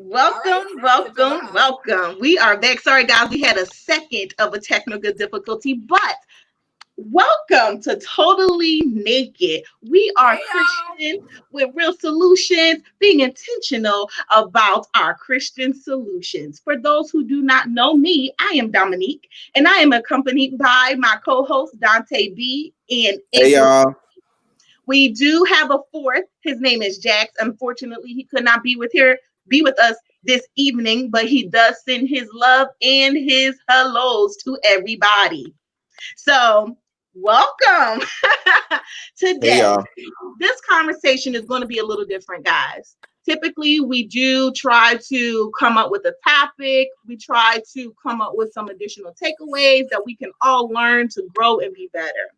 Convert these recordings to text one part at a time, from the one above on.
Welcome. We are back. Sorry, guys, we had a second of a technical difficulty, but welcome to Totally Naked. We are Christian with real solutions, being intentional about our Christian solutions. For those who do not know me, I am Dominique, and I am accompanied by my co-host Dante B and Hey y'all. we do have a fourth. His name is Jax. Unfortunately, he could not be with us this evening, but he does send his love and his hellos to everybody. So, welcome. Hey Today, y'all. this conversation is going to be a little different, guys. Typically, we do try to come up with a topic. We try to come up with some additional takeaways that we can all learn to grow and be better.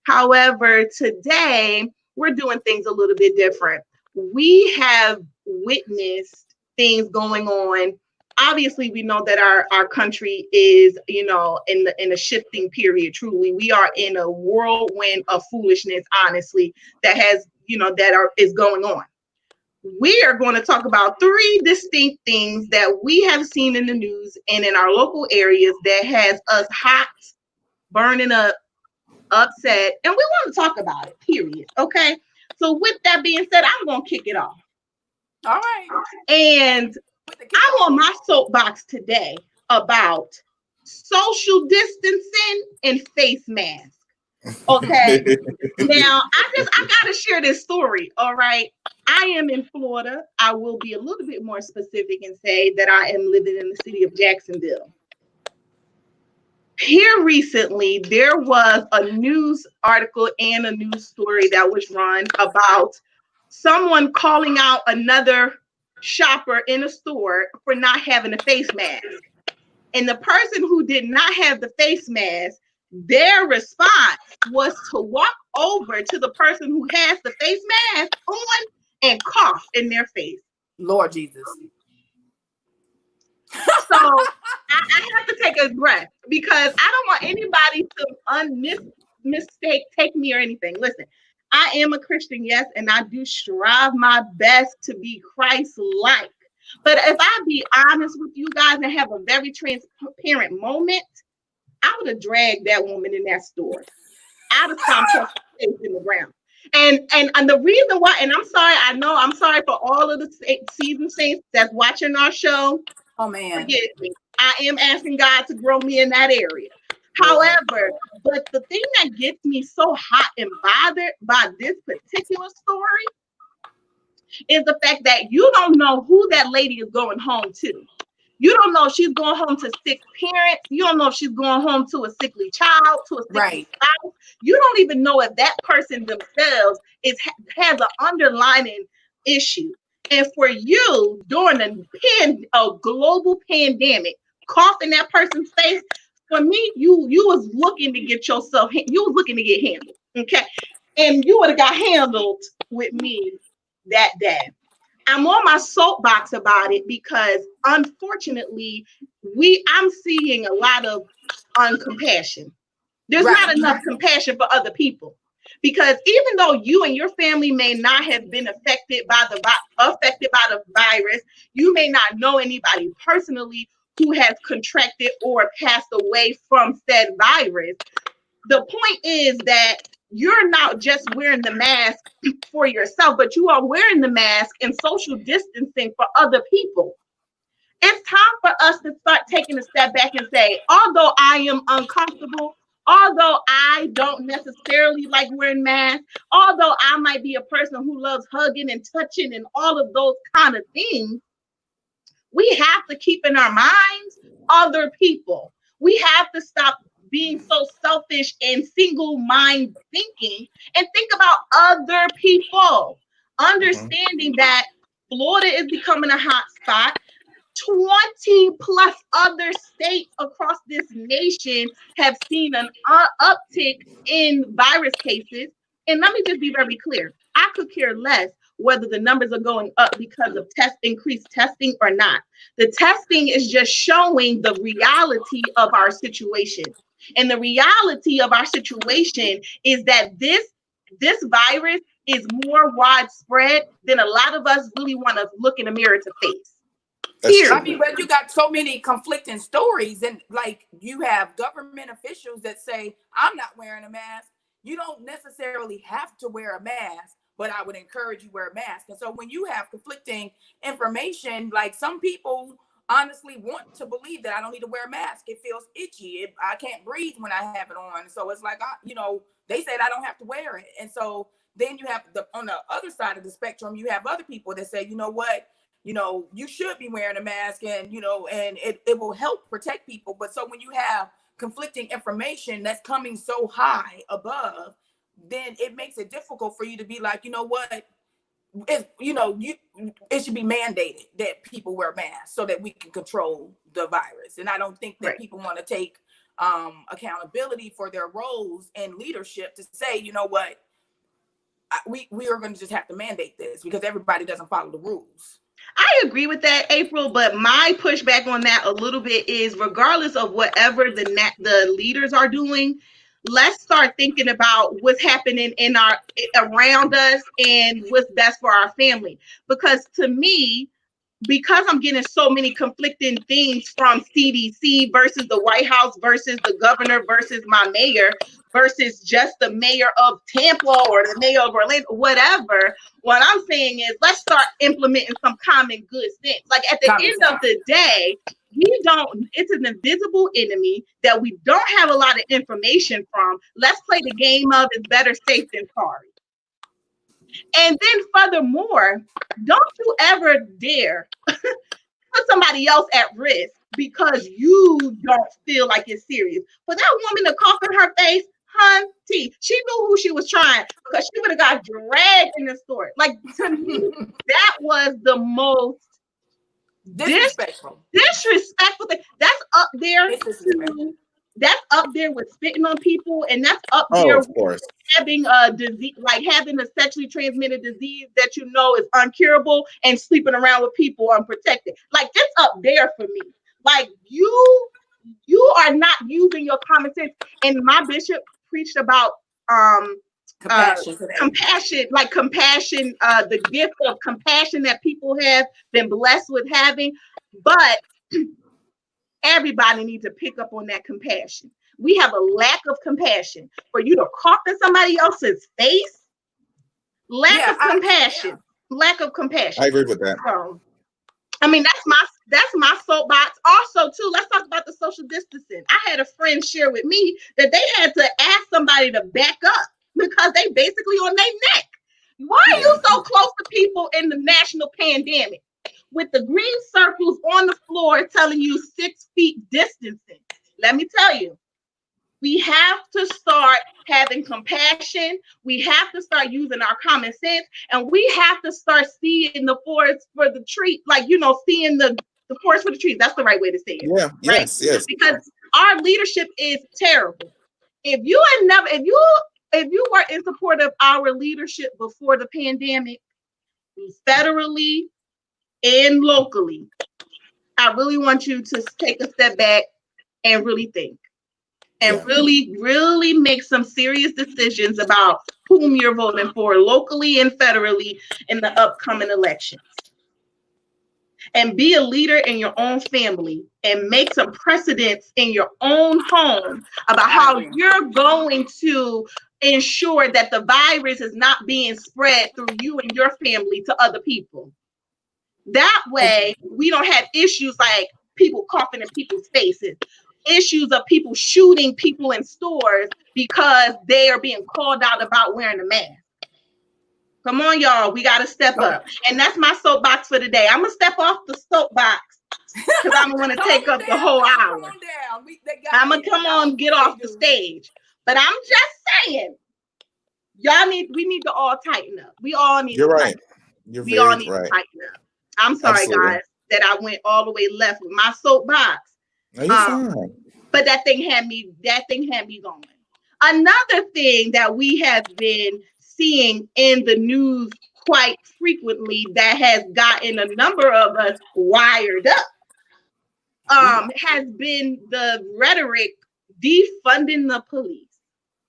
However, today we're doing things a little bit different. We have witnessed things going on. Obviously, we know that our country is, in a shifting period. Truly, we are in a whirlwind of foolishness. Honestly, is going on. We are going to talk about three distinct things that we have seen in the news and in our local areas that has us hot, burning up, upset, and we want to talk about it, period. Okay. So with that being said, I'm going to kick it off. All right. And I'm on my soapbox today about social distancing and face masks. Okay. Now, I got to share this story. All right. I am in Florida. I will be a little bit more specific and say that I am living in the city of Jacksonville. Here recently, there was a news article and a news story that was run about someone calling out another shopper in a store for not having a face mask. And the person who did not have the face mask, their response was to walk over to the person who has the face mask on and cough in their face. Lord Jesus. So I have to take a breath because I don't want anybody to take me or anything. Listen, I am a Christian, yes, and I do strive my best to be Christ-like. But if I be honest with you guys and have a very transparent moment, I would have dragged that woman in that store. I'd have stomped her face in the ground. And the reason why, and I'm sorry for all of the seasoned saints that's watching our show. Oh man. Forgive me. I am asking God to grow me in that area. However, but the thing that gets me so hot and bothered by this particular story is the fact that you don't know who that lady is going home to. You don't know if she's going home to sick parents. You don't know if she's going home to a sickly child, to a sickly spouse. You don't even know if that person themselves has an underlying issue. And for you, during a global pandemic, coughing that person's face, for me, you was looking to get yourself, you was looking to get handled, okay? And you would have got handled with me that day. I'm on my soapbox about it because, unfortunately, I'm seeing a lot of uncompassion. There's not enough compassion for other people. Because even though you and your family may not have been affected by the virus, you may not know anybody personally who has contracted or passed away from said virus. The point is that you're not just wearing the mask for yourself, but you are wearing the mask and social distancing for other people. It's time for us to start taking a step back and say, although I am uncomfortable, although I don't necessarily like wearing masks, although I might be a person who loves hugging and touching and all of those kind of things, we have to keep in our minds other people. We have to stop being so selfish and single mind thinking and think about other people. Understanding that Florida is becoming a hot spot. 20 plus other states across this nation have seen an uptick in virus cases. And let me just be very clear. I could care less whether the numbers are going up because of increased testing or not. The testing is just showing the reality of our situation. And the reality of our situation is that this virus is more widespread than a lot of us really want to look in the mirror to face. That's Period. true. I mean, but you got so many conflicting stories, and like you have government officials that say, I'm not wearing a mask. You don't necessarily have to wear a mask, but I would encourage you wear a mask. And so when you have conflicting information, like some people honestly want to believe that I don't need to wear a mask. It feels itchy. I can't breathe when I have it on. So it's like, they said I don't have to wear it. And so then you have on the other side of the spectrum, you have other people that say, you know what? You should be wearing a mask, and and it will help protect people. But so when you have conflicting information that's coming so high above, then it makes it difficult for you to be like, you know what, it should be mandated that people wear masks so that we can control the virus. And I don't think that people want to take accountability for their roles in leadership to say, you know what, we are going to just have to mandate this because everybody doesn't follow the rules. I agree with that, April, but my pushback on that a little bit is regardless of whatever the leaders are doing, let's start thinking about what's happening around us and what's best for our family. Because to me, because I'm getting so many conflicting things from CDC versus the White House versus the governor versus my mayor versus just the mayor of Tampa or the mayor of Orlando, whatever. What I'm saying is let's start implementing some common good sense. Like at the end of the day, it's an invisible enemy that we don't have a lot of information from. Let's play the game of it's better safe than sorry. And then furthermore, don't you ever dare put somebody else at risk because you don't feel like it's serious. For that woman to cough in her face, hunty, she knew who she was trying because she would have got dragged in the store. Like, to me, that was the most disrespectful thing. That's up there. That's up there with spitting on people, and that's up there with having a disease, like having a sexually transmitted disease that you know is uncurable and sleeping around with people unprotected. Like, it's up there for me. Like, you are not using your common sense. And my bishop preached about compassion, the gift of compassion that people have been blessed with having, but everybody needs to pick up on that compassion. We have a lack of compassion. For you to cough in somebody else's face, lack of compassion. I agree with that. So, I mean, that's my soapbox. Also, too, let's talk about the social distancing. I had a friend share with me that they had to ask somebody to back up because they basically on their neck. Why are you so close to people in the national pandemic? With the green circles on the floor telling you 6 feet distancing. Let me tell you, we have to start having compassion. We have to start using our common sense, and we have to start seeing the forest for the tree, seeing the forest for the trees. That's the right way to say it. Yeah, right? Yes. Because our leadership is terrible. If you were in support of our leadership before the pandemic, federally and locally, I really want you to take a step back and really think and really make some serious decisions about whom you're voting for locally and federally in the upcoming elections. And be a leader in your own family and make some precedents in your own home about how you're going to ensure that the virus is not being spread through you and your family to other people. That way, we don't have issues like people coughing in people's faces, issues of people shooting people in stores because they are being called out about wearing a mask. Come on, y'all. We got to step up. And that's my soapbox for today. I'm going to step off the soapbox because I don't want to take up the whole hour. I'm going to come on, get off the stage. But I'm just saying, we need to all tighten up. We all need to tighten up. We all need to tighten up. I'm sorry, guys, that I went all the way left with my soapbox. No, you're fine. But that thing had me going. Another thing that we have been seeing in the news quite frequently that has gotten a number of us wired up has been the rhetoric defunding the police.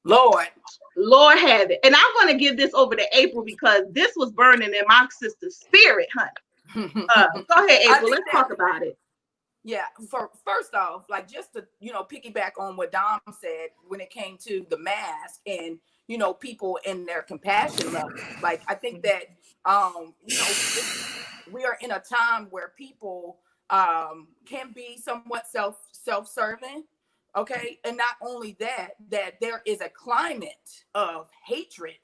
Lord have it. And I'm going to give this over to April because this was burning in my sister's spirit, honey. Go ahead, April. Let's talk about it. Yeah, first off, like just to, piggyback on what Dom said when it came to the mask and, people in their compassion level. Like, I think that, we are in a time where people can be somewhat self-serving. Okay. And not only that there is a climate of hatred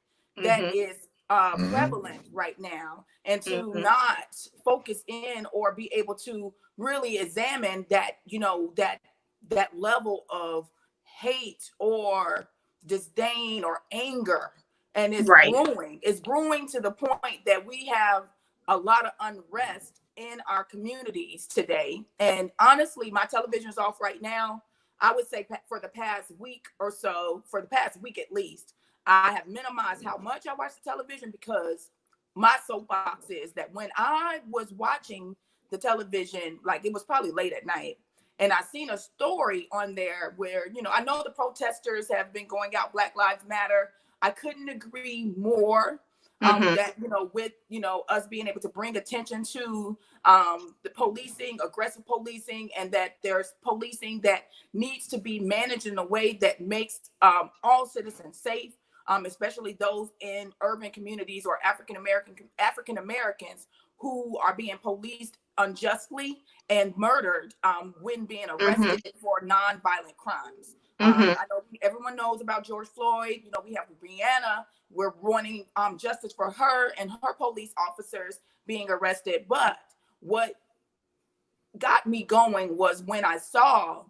that is prevalent right now, and to not focus in or be able to really examine that, that level of hate or disdain or anger, and it's brewing to the point that we have a lot of unrest in our communities today. And honestly, my television's off right now. I would say for the past week or so, for the past week at least, I have minimized how much I watch the television, because my soapbox is that when I was watching the television, like it was probably late at night, and I seen a story on there where, I know the protesters have been going out, Black Lives Matter. I couldn't agree more that, with, us being able to bring attention to the policing, aggressive policing, and that there's policing that needs to be managed in a way that makes all citizens safe. Especially those in urban communities or African Americans who are being policed unjustly and murdered when being arrested for nonviolent crimes. I know everyone knows about George Floyd. We have Breonna. We're wanting justice for her and her police officers being arrested. But what got me going was when I saw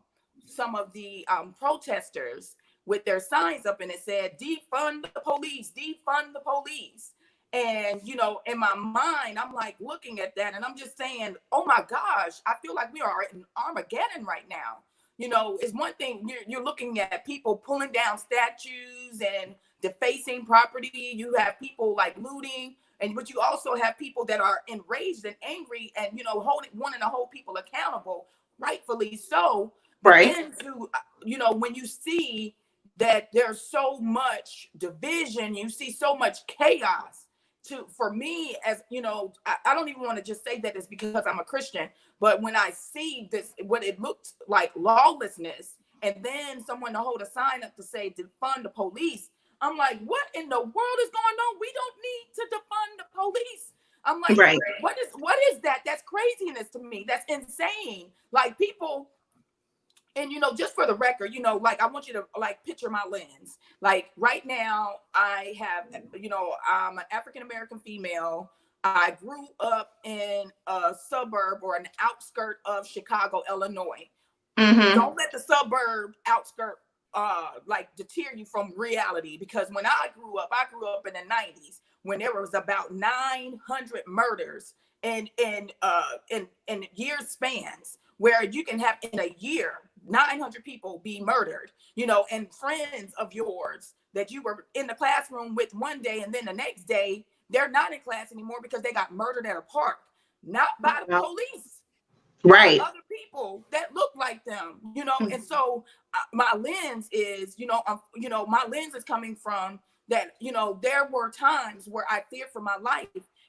some of the protesters with their signs up, and it said, defund the police, defund the police. And, in my mind, I'm like looking at that and I'm just saying, oh my gosh, I feel like we are in Armageddon right now. It's one thing you're looking at people pulling down statues and defacing property. You have people like looting, but you also have people that are enraged and angry and, wanting to hold people accountable, rightfully so. Right. And to, when you see that there's so much division, you see so much chaos. For me, as I don't even want to just say that it's because I'm a Christian, but when I see this, what it looks like, lawlessness, and then someone to hold a sign up to say defund the police, I'm like, what in the world is going on? We don't need to defund the police. I'm like, what is that? That's craziness to me. That's insane. Like, people. And, just for the record, like, I want you to like picture my lens. Like right now I have, I'm an African-American female. I grew up in a suburb or an outskirt of Chicago, Illinois. Don't let the suburb outskirt like deter you from reality, because when I grew up in the 90s when there was about 900 murders in year spans, where you can have in a year 900 people be murdered, and friends of yours that you were in the classroom with one day, and then the next day they're not in class anymore because they got murdered at a park, not by the police, right? Other people that look like them, And so my lens is, my lens is coming from that, there were times where I feared for my life.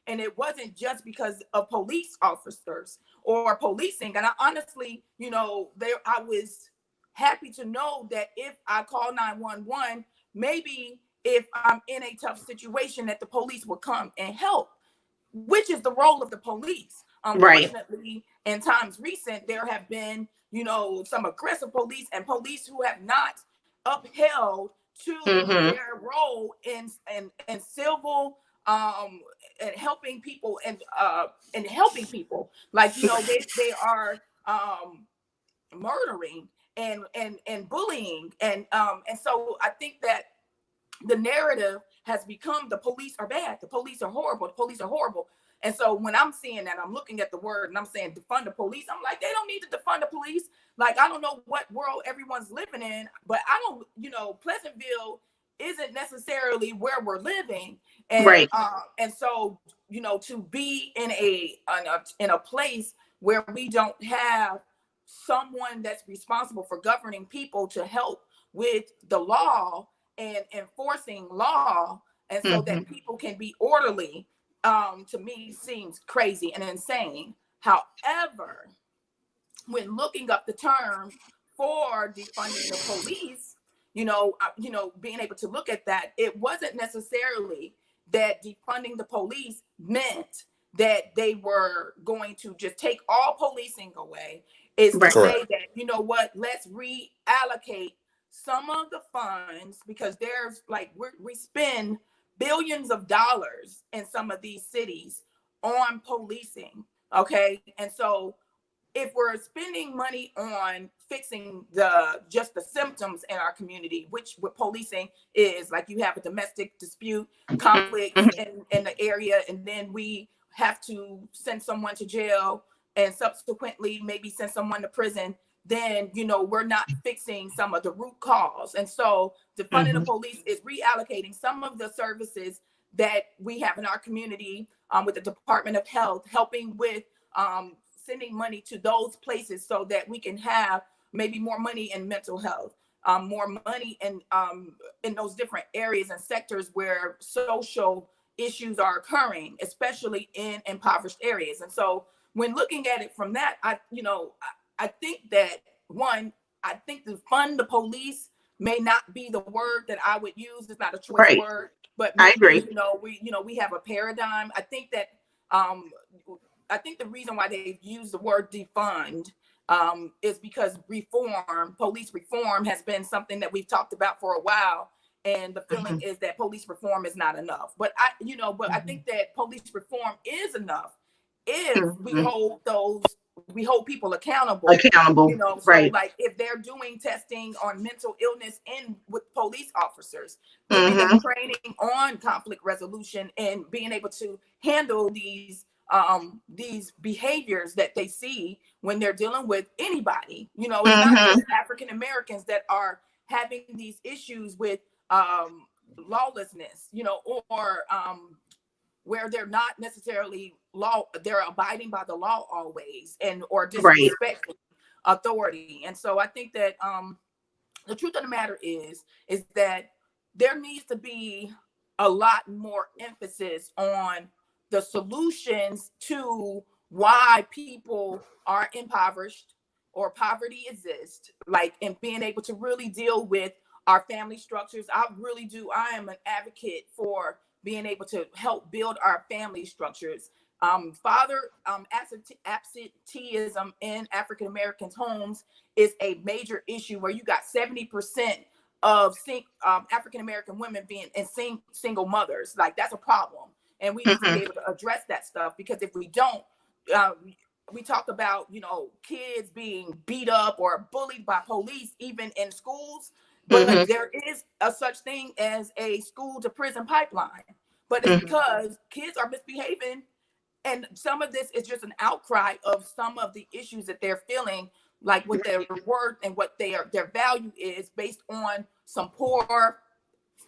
And it wasn't just because of police officers or policing. And I honestly, I was happy to know that if I call 911, maybe if I'm in a tough situation, that the police would come and help, which is the role of the police. Unfortunately, in times recent, there have been, some aggressive police and police who have not upheld to their role in civil and helping people and helping people, like, they are murdering and bullying, and so I think that the narrative has become the police are bad, the police are horrible, the police are horrible. And so when I'm seeing that, I'm looking at the word and I'm saying defund the police. I'm like, they don't need to defund the police. Like, I don't know what world everyone's living in, but I don't, Pleasantville isn't necessarily where we're living. And and so, to be in a place where we don't have someone that's responsible for governing people to help with the law and enforcing law, and so that people can be orderly, to me seems crazy and insane. However, when looking up the term for defunding the police, being able to look at that, it wasn't necessarily that defunding the police meant that they were going to just take all policing away. Is to say that, you know what, let's reallocate some of the funds, because there's like we spend billions of dollars in some of these cities on policing. Okay. And so if we're spending money on fixing just the symptoms in our community, which what policing is, like you have a domestic dispute, conflict in the area, and then we have to send someone to jail and subsequently maybe send someone to prison, then, we're not fixing some of the root cause. And so defunding the police is reallocating some of the services that we have in our community, with the Department of Health, helping with sending money to those places so that we can have maybe more money in mental health, more money in those different areas and sectors where social issues are occurring, especially in impoverished areas. And so when looking at it from that, I think that I think to fund the police may not be the word that I would use. It's not a choice word, but maybe, I agree. We have a paradigm. I think that I think the reason why they use the word defund is because police reform has been something that we've talked about for a while. And the feeling is that police reform is not enough. But I think that police reform is enough if we hold people accountable. So like if they're doing testing on mental illness with police officers, maybe they're training on conflict resolution and being able to handle these behaviors that they see when they're dealing with anybody. It's not just African Americans that are having these issues with lawlessness, or where they're not necessarily they're abiding by the law always, or disrespecting authority. And so I think that the truth of the matter is that there needs to be a lot more emphasis on the solutions to why people are impoverished or poverty exists, like, and being able to really deal with our family structures. I am an advocate for being able to help build our family structures. Absenteeism in African Americans' homes is a major issue, where you got 70% of African American women being single mothers. Like, that's a problem. And we need to be able to address that stuff, because if we don't, we talk about, kids being beat up or bullied by police, even in schools, but there is a such thing as a school to prison pipeline. But it's because kids are misbehaving. And some of this is just an outcry of some of the issues that they're feeling, like what their worth and what their value is, based on some poor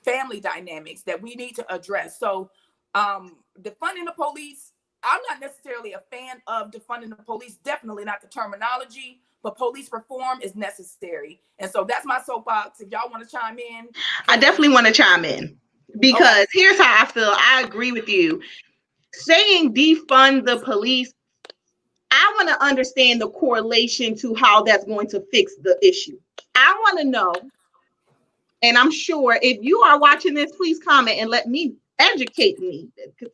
family dynamics that we need to address. So defunding the police, I'm not necessarily a fan of defunding the police, definitely not the terminology, but police reform is necessary. And so that's my soapbox. If y'all want to chime in. I definitely want to chime in, because here's how I feel. I agree with you. Saying defund the police, I want to understand the correlation to how that's going to fix the issue. I want to know, and I'm sure if you are watching this, please comment and let me educate me, because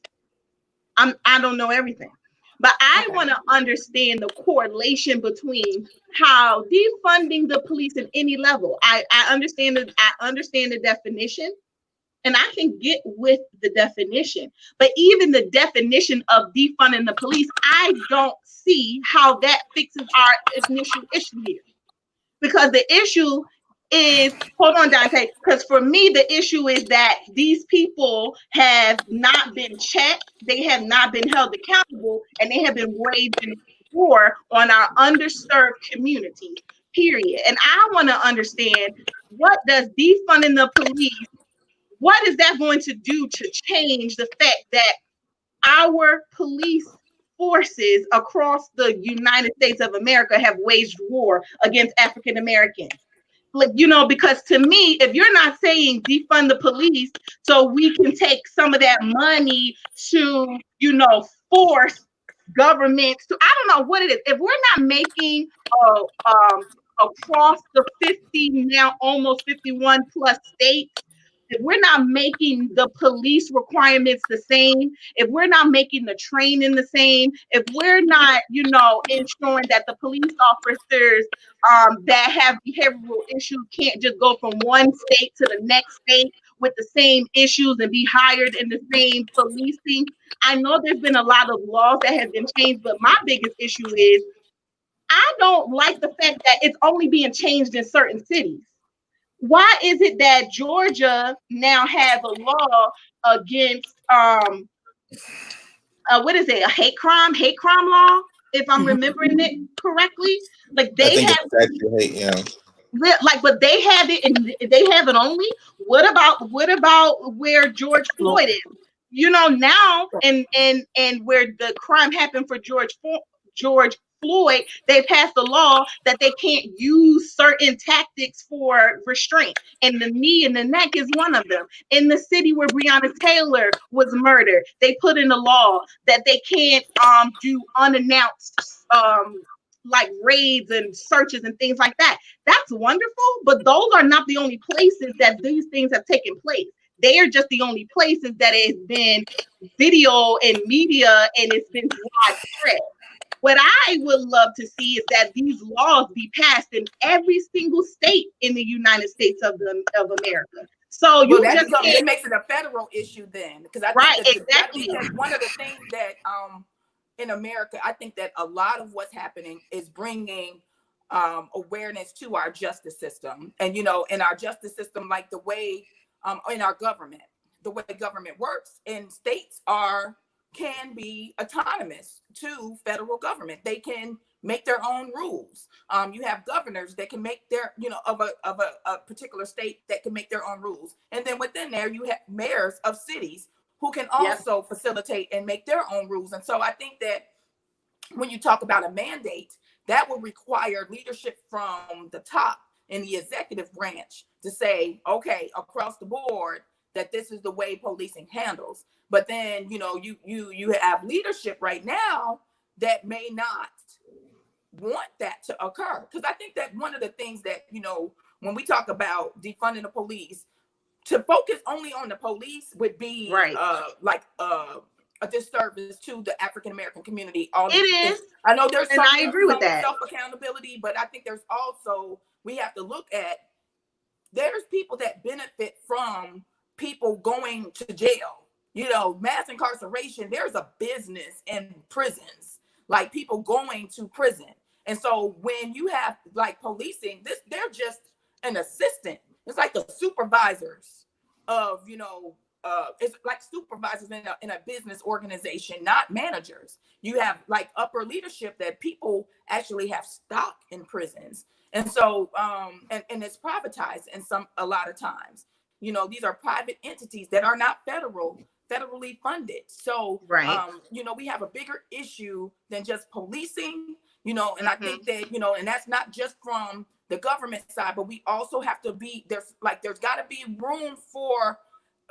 I don't know everything. But I want to understand the correlation between how defunding the police at any level. I understand the definition, and I can get with the definition. But even the definition of defunding the police, I don't see how that fixes our initial issue here. Because the issue is, hold on, Dante, because for me, the issue is that these people have not been checked, they have not been held accountable, and they have been waging war on our underserved communities, period. And I want to understand, what does defunding the police, what is that going to do to change the fact that our police forces across the United States of America have waged war against African Americans? like, because to me, if you're not saying defund the police so we can take some of that money to, force governments to, I don't know what it is. If we're not making across the 50, now almost 51 plus states, if we're not making the police requirements the same, if we're not making the training the same, if we're not, ensuring that the police officers that have behavioral issues can't just go from one state to the next state with the same issues and be hired in the same policing. I know there's been a lot of laws that have been changed, but my biggest issue is I don't like the fact that it's only being changed in certain cities. Why is it that Georgia now has a law against what is it, a hate crime law, if I'm remembering it correctly? Like they have hate, yeah. But they have it, and they have it only. What about where George Floyd is? Now and where the crime happened for George Floyd, they passed a law that they can't use certain tactics for restraint. And the knee and the neck is one of them. In the city where Breonna Taylor was murdered, they put in a law that they can't do unannounced like raids and searches and things like that. That's wonderful, but those are not the only places that these things have taken place. They are just the only places that it's been video and media and it's been widespread. What I would love to see is that these laws be passed in every single state in the United States of America. So it makes it a federal issue then, because I think that's one of the things that in America, I think that a lot of what's happening is bringing awareness to our justice system, and in our justice system, like the way in our government, the way government works, and states can be autonomous to federal government. They can make their own rules. You have governors that can make their, of a particular state that can make their own rules. And then within there, you have mayors of cities who can also facilitate and make their own rules. And so I think that when you talk about a mandate, that will require leadership from the top in the executive branch to say, okay, across the board, that this is the way policing handles. But then, you have leadership right now that may not want that to occur. Because I think that one of the things that, when we talk about defunding the police, to focus only on the police would be a disservice to the African American community. It is. I know there's and I agree with that. Self-accountability, but I think there's also, we have to look at, there's people that benefit from people going to jail. Mass incarceration, there's a business in prisons, like people going to prison. And so when you have like policing, they're just an assistant. It's like the supervisors of, it's like supervisors in a business organization, not managers. You have like upper leadership that people actually have stock in prisons. And so, and it's privatized a lot of times. These are private entities that are not federally funded. So, we have a bigger issue than just policing, and I think that, and that's not just from the government side, but we also have to be, there's got to be room for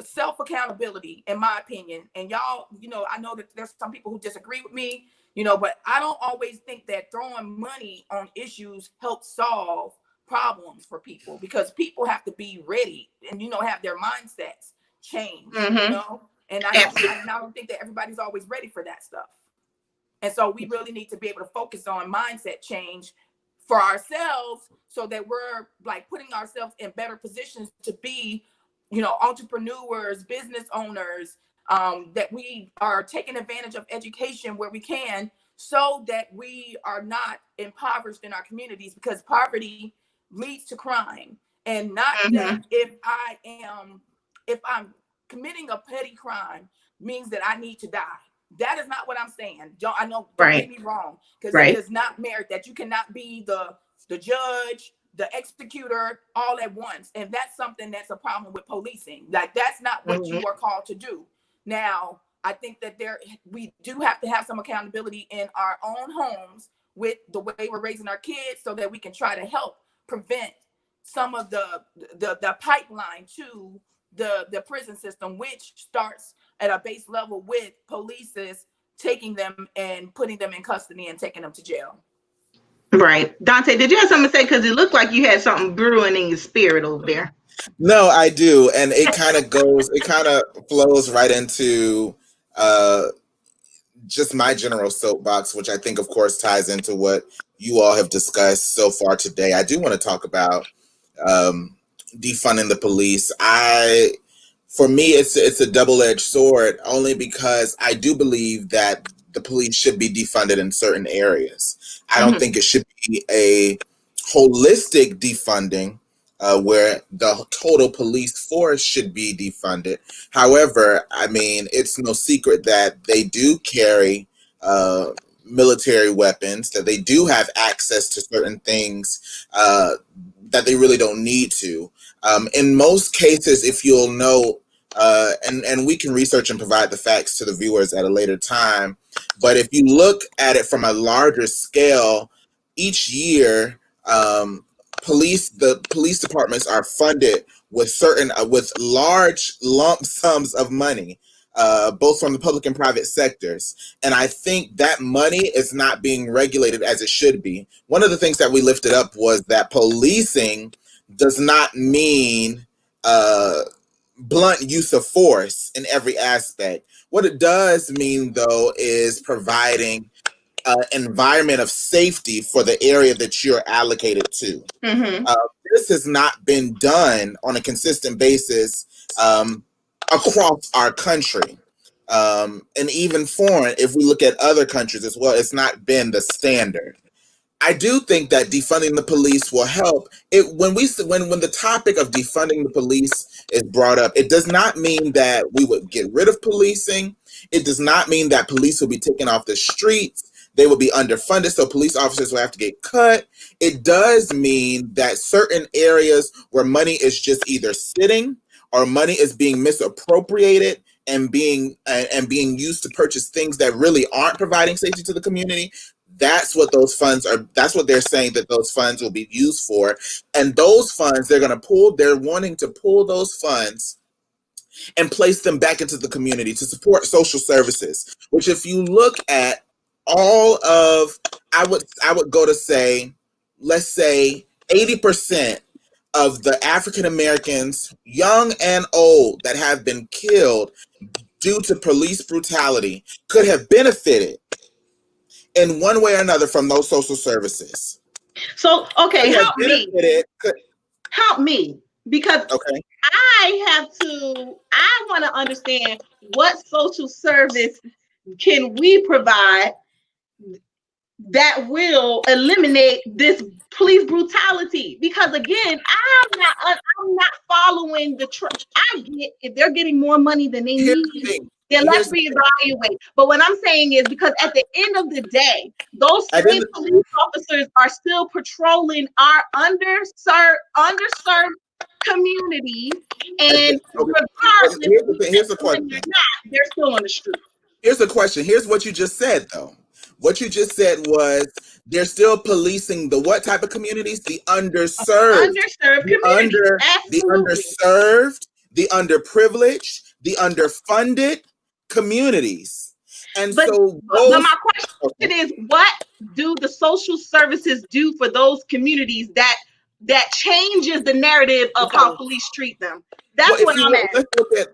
self-accountability, in my opinion. And y'all, I know that there's some people who disagree with me, but I don't always think that throwing money on issues helps solve problems for people, because people have to be ready and, have their mindsets change, and I don't think that everybody's always ready for that stuff. And so we really need to be able to focus on mindset change for ourselves, so that we're like putting ourselves in better positions to be, entrepreneurs, business owners, that we are taking advantage of education where we can, so that we are not impoverished in our communities, because poverty leads to crime. And not that if I'm committing a petty crime means that I need to die. That is not what I'm saying. Don't get me wrong, because it does not merit that. You cannot be the judge, the executor, all at once. And that's something that's a problem with policing. Like, that's not what you are called to do. Now, I think that we do have to have some accountability in our own homes with the way we're raising our kids, so that we can try to help prevent some of the pipeline to the prison system, which starts at a base level with police taking them and putting them in custody and taking them to jail. Right. Dante, did you have something to say? Because it looked like you had something brewing in your spirit over there. No, I do. And it kind of flows right into just my general soapbox, which I think, of course, ties into what you all have discussed so far today. I do want to talk about defunding the police. For me, it's a double-edged sword, only because I do believe that the police should be defunded in certain areas. I don't think it should be a holistic defunding where the total police force should be defunded. However, I mean, it's no secret that they do carry military weapons, that they do have access to certain things that they really don't need to. In most cases, if you'll know, and we can research and provide the facts to the viewers at a later time, but if you look at it from a larger scale, each year, the police departments are funded with with large lump sums of money, both from the public and private sectors. And I think that money is not being regulated as it should be. One of the things that we lifted up was that policing does not mean blunt use of force in every aspect. What it does mean, though, is providing an environment of safety for the area that you're allocated to. This has not been done on a consistent basis across our country. And even foreign, if we look at other countries as well, it's not been the standard. I do think that defunding the police will help. When the topic of defunding the police is brought up, it does not mean that we would get rid of policing. It does not mean that police will be taken off the streets. They will be underfunded, so police officers will have to get cut. It does mean that certain areas where money is just either sitting or money is being misappropriated and being used to purchase things that really aren't providing safety to the community. That's what those funds are. That's what they're saying that those funds will be used for. And those funds, they're wanting to pull those funds and place them back into the community to support social services, which if you look at all of, I would go to say, let's say 80% of the African Americans, young and old, that have been killed due to police brutality could have benefited in one way or another from those social services. So, okay, help me, because I want to understand what social service can we provide that will eliminate this police brutality, because again, I'm not following the trust. I get if they're getting more money than they need, then let's reevaluate. But what I'm saying is, because at the end of the day, those same police officers are still patrolling our underserved communities, and regardless, here's the question. They're still on the street. Here's the question. Here's what you just said, though. What you just said was they're still policing the what type of communities? The underserved. Underserved communities. The underserved, the underprivileged, the underfunded communities. And but my question is, what do the social services do for those communities that changes the narrative of how police treat them? That's what I'm at.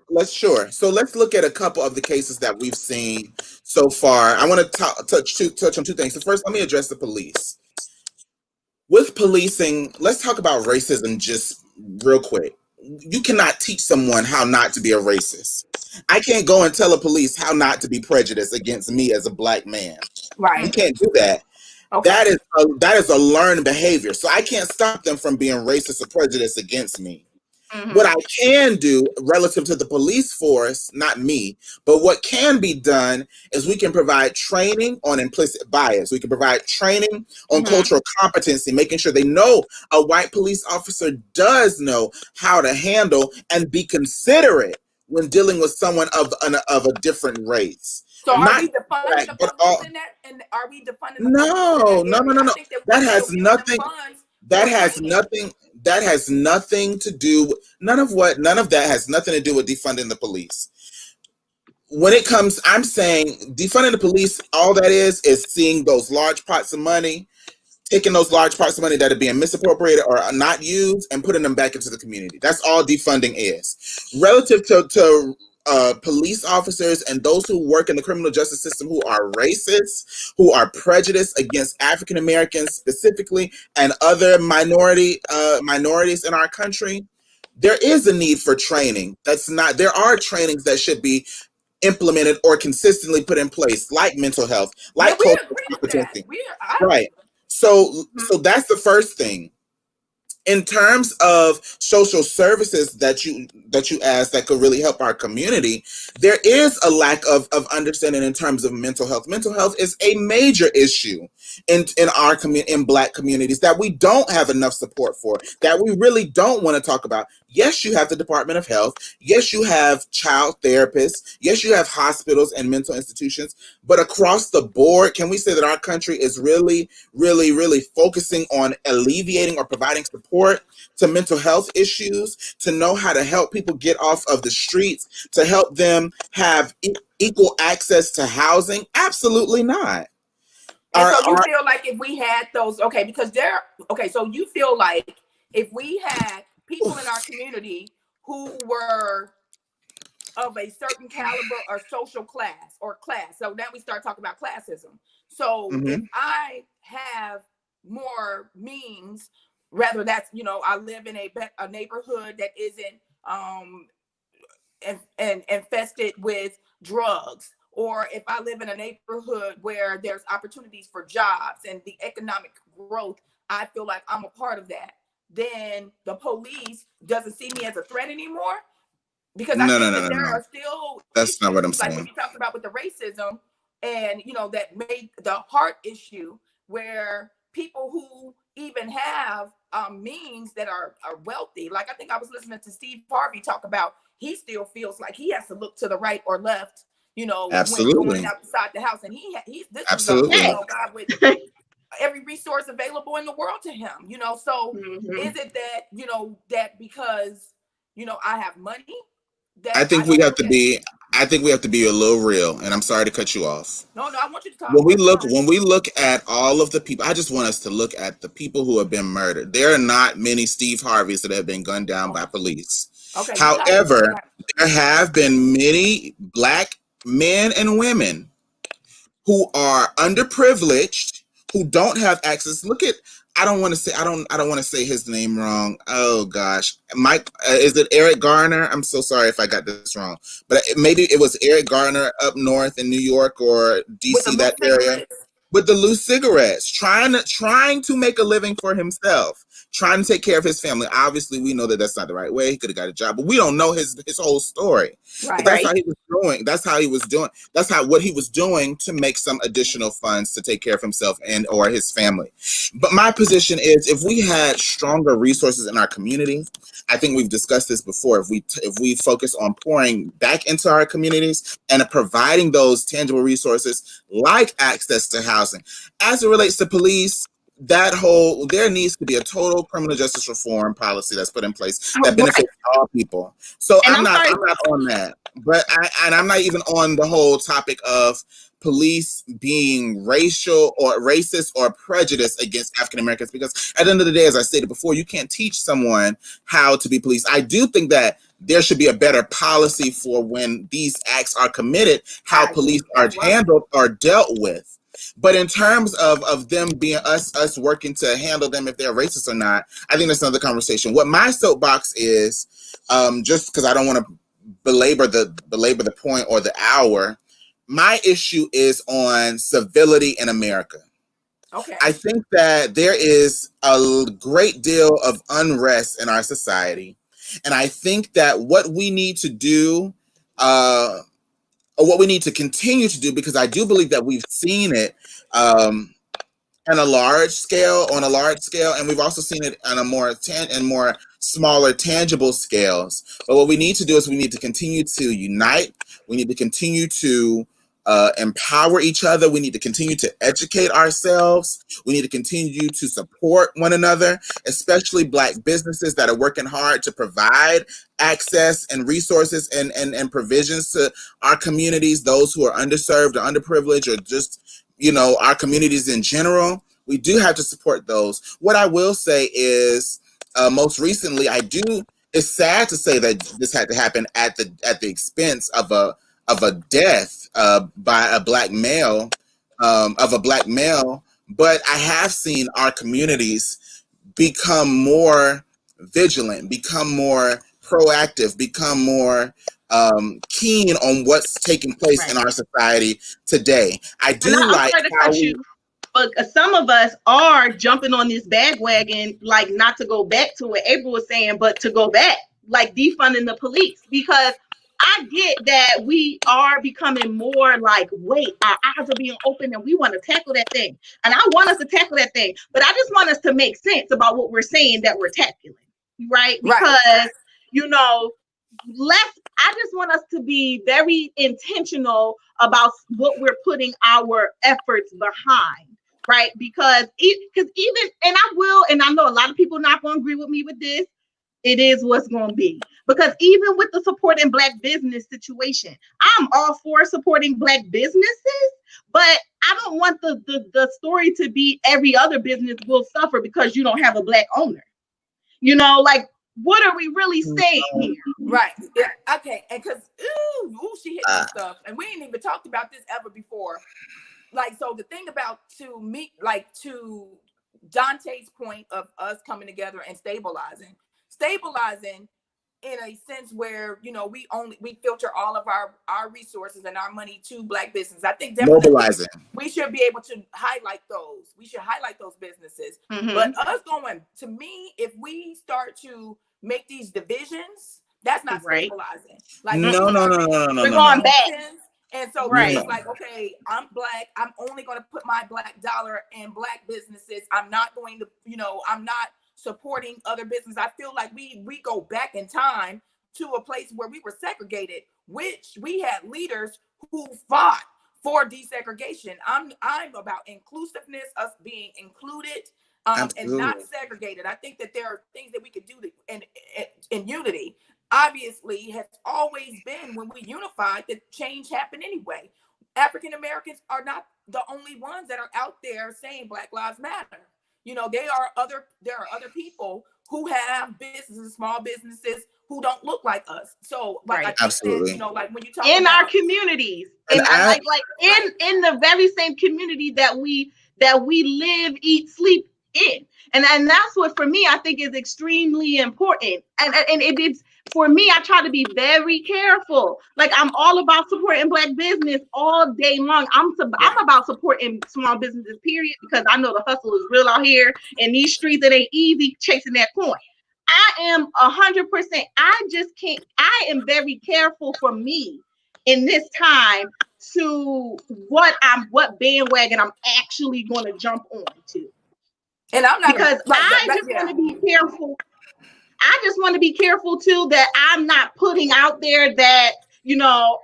Let's look at a couple of the cases that we've seen so far. I want to touch on two things. So first, let me address the police. With policing, let's talk about racism just real quick. You cannot teach someone how not to be a racist. I can't go and tell a police how not to be prejudiced against me as a black man. Right. You can't do that. Okay. That is a learned behavior. So I can't stop them from being racist or prejudiced against me. What I can do relative to the police force, not me, but what can be done is we can provide training on implicit bias. We can provide training on cultural competency, making sure they know a white police officer does know how to handle and be considerate when dealing with someone of a different race. So are we defunding the police in that? And are we defunding the police? No. That has nothing. That has nothing. That has nothing to do. None of that has nothing to do with defunding the police. When it comes, I'm saying defunding the police. All that is seeing those large pots of money, taking those large parts of money that are being misappropriated or are not used and putting them back into the community. That's all defunding is. Relative to police officers and those who work in the criminal justice system who are racist, who are prejudiced against African Americans specifically and other minorities in our country, there is a need for training. There are trainings that should be implemented or consistently put in place, like mental health, like cultural competency. Right. So that's the first thing. In terms of social services that you asked that could really help our community, there is a lack of understanding in terms of mental health. Mental health is a major issue in Black communities that we don't have enough support for, that we really don't want to talk about. Yes, you have the Department of Health. Yes, you have child therapists. Yes, you have hospitals and mental institutions. But across the board, can we say that our country is really, really, really focusing on alleviating or providing support to mental health issues, to know how to help people get off of the streets, to help them have equal access to housing? Absolutely not. And so you feel like if we had those, so you feel like if we had people in our community who were of a certain caliber or social class, so now we start talking about classism. So if I have more means, rather that's, I live in a neighborhood that isn't infested with drugs, or if I live in a neighborhood where there's opportunities for jobs and the economic growth, I feel like I'm a part of that, then the police doesn't see me as a threat anymore. Because I think there are still, that's not what I'm saying. Like what you talked about with the racism and, that made the heart issue, where people who even have means that are wealthy. Like, I think I was listening to Steve Harvey talk about, he still feels like he has to look to the right or left, absolutely, when going outside the house. And this absolutely is a guy with every resource available in the world to him, so is it that, that because, I have money, that I think we have to be a little real, and I'm sorry to cut you off. No, I want you to talk. When we look at all of the people, I just want us to look at the people who have been murdered. There are not many Steve Harveys that have been gunned down by police. Okay. However, there have been many Black men and women who are underprivileged, who don't have access. Look at, I don't want to say his name wrong. Oh gosh, Mike, is it Eric Garner? I'm so sorry if I got this wrong, but maybe it was Eric Garner up north in New York or DC, that area, with the loose cigarettes, trying to make a living for himself, trying to take care of his family. Obviously, we know that that's not the right way. He could have got a job, but we don't know his whole story. Right. But that's how he was doing. That's what he was doing to make some additional funds to take care of himself and or his family. But my position is, if we had stronger resources in our community, I think we've discussed this before. If we focus on pouring back into our communities and providing those tangible resources like access to housing, as it relates to police, there needs to be a total criminal justice reform policy that's put in place that benefits all people. So I'm not on that, but I'm not even on the whole topic of police being racial or racist or prejudiced against African Americans, because at the end of the day, as I stated before, you can't teach someone how to be police. I do think that there should be a better policy for when these acts are committed, how police are handled or dealt with. But in terms of them being us working to handle them if they're racist or not, I think that's another conversation. What my soapbox is, just because I don't want to belabor the point or the hour, my issue is on civility in America. Okay. I think that there is a great deal of unrest in our society, and I think that what we need to do, or what we need to continue to do, because I do believe that we've seen it on a large scale, and we've also seen it on a more smaller, tangible scales. But what we need to do is we need to continue to unite. We need to continue to empower each other. We need to continue to educate ourselves. We need to continue to support one another, especially Black businesses that are working hard to provide access and resources and provisions to our communities, those who are underserved or underprivileged, or just, our communities in general. We do have to support those. What I will say is, most recently, it's sad to say that this had to happen at the expense of a death by a Black male, but I have seen our communities become more vigilant, become more proactive, become more keen on what's taking place in our society today. I do like how but some of us are jumping on this bandwagon, like, not to go back to what April was saying, but to go back, like defunding the police, because I get that we are becoming more like, wait, our eyes are being open and we want to tackle that thing. And I want us to tackle that thing, but I just want us to make sense about what we're saying that we're tackling, right? Because, I just want us to be very intentional about what we're putting our efforts behind, right? Because even, and I know a lot of people not going to agree with me with this, it is what's going to be. Because even with the supporting Black business situation, I'm all for supporting Black businesses, but I don't want the story to be every other business will suffer because you don't have a Black owner. Like, what are we really saying here? Right. Yeah. Okay. And because, she hit some stuff. And we ain't even talked about this ever before. Like, so the thing about, to Dante's point of us coming together and stabilizing in a sense where, we filter all of our resources and our money to Black business. I think definitely mobilizing. We should be able to highlight those. We should highlight those businesses. Mm-hmm. But us to me, if we start to make these divisions, that's not stabilizing. Like, no. We're going back. And so it's like, okay, I'm Black. I'm only going to put my Black dollar in Black businesses. I'm not going to, I'm not supporting other business. I feel like we go back in time to a place where we were segregated, which we had leaders who fought for desegregation. I'm about inclusiveness, us being included, and not segregated. I think that there are things that we could do in unity. Obviously, has always been when we unified that change happened anyway. African Americans are not the only ones that are out there saying Black Lives Matter. There are other people who have businesses, small businesses, who don't look like us. So, like, absolutely. Said, like when you talk in about our communities, in the very same community that we live, eat, sleep in, and that's what, for me, I think is extremely important. And it's, for me, I try to be very careful. Like, I'm all about supporting Black business all day long. I'm about supporting small businesses, period, because I know the hustle is real out here in these streets. It ain't easy chasing that coin. I am 100%. I am very careful for me in this time to what bandwagon I'm actually going to jump on to. And I'm not, because I just want to be careful. I just want to be careful too that I'm not putting out there that,